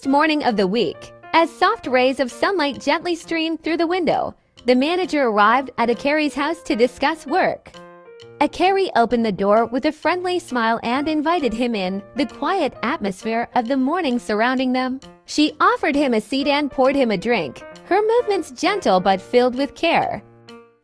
first morning of the week, as soft rays of sunlight gently streamed through the window, the manager arrived at Akari's house to discuss work. Akari opened the door with a friendly smile and invited him in, the quiet atmosphere of the morning surrounding them. She offered him a seat and poured him a drink, her movements gentle but filled with care.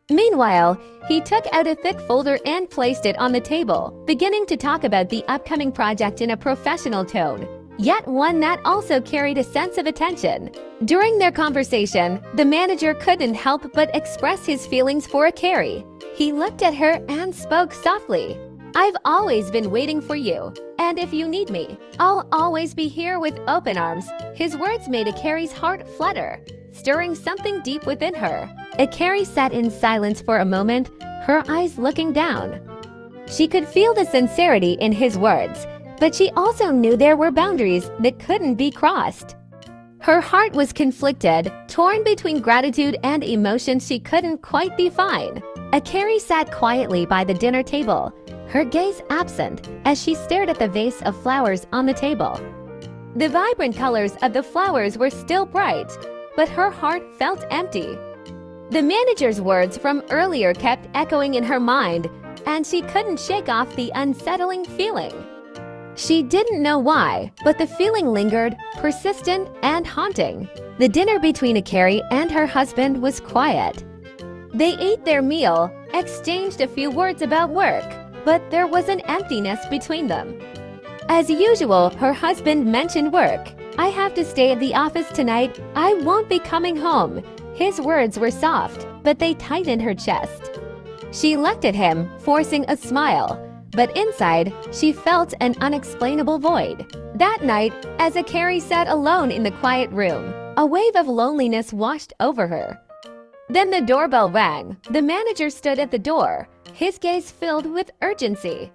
Meanwhile, he took out a thick folder and placed it on the table, beginning to talk about the upcoming project in a professional tone, yet one that also carried a sense of attention. During their conversation, the manager couldn't help but express his feelings for Akari. He looked at her and spoke softly. "I've always been waiting for you, and if you need me, I'll always be here with open arms." His words made Akari's heart flutter, stirring something deep within her. Akari sat in silence for a moment, her eyes looking down. She could feel the sincerity in his words, but she also knew there were boundaries that couldn't be crossed. Her heart was conflicted, torn between gratitude and emotions she couldn't quite define. Akari sat quietly by the dinner table, her gaze absent as she stared at the vase of flowers on the table. The vibrant colors of the flowers were still bright, but her heart felt empty. The manager's words from earlier kept echoing in her mind, and she couldn't shake off the unsettling feeling. She didn't know why, but the feeling lingered, persistent and haunting. The dinner between Akari and her husband was quiet. They ate their meal, exchanged a few words about work, but there was an emptiness between them. As usual, her husband mentioned work. "I have to stay at the office tonight. I won't be coming home." His words were soft, but they tightened her chest. She looked at him, forcing a smile, but inside, she felt an unexplainable void. That night, as Akari sat alone in the quiet room, a wave of loneliness washed over her. Then the doorbell rang. The manager stood at the door, his gaze filled with urgency.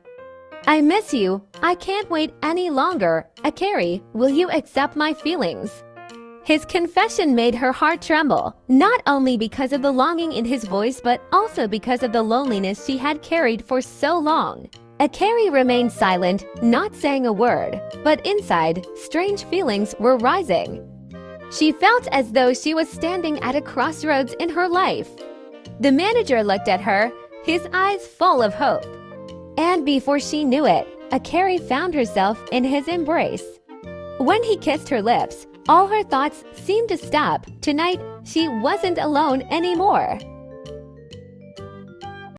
"I miss you. I can't wait any longer. Akari, will you accept my feelings?" His confession made her heart tremble, not only because of the longing in his voice but also because of the loneliness she had carried for so long. Akari remained silent, not saying a word, but inside, strange feelings were rising. She felt as though she was standing at a crossroads in her life. The manager looked at her, his eyes full of hope. And before she knew it, Akari found herself in his embrace. When he kissed her lips, all her thoughts seemed to stop. Tonight, she wasn't alone anymore.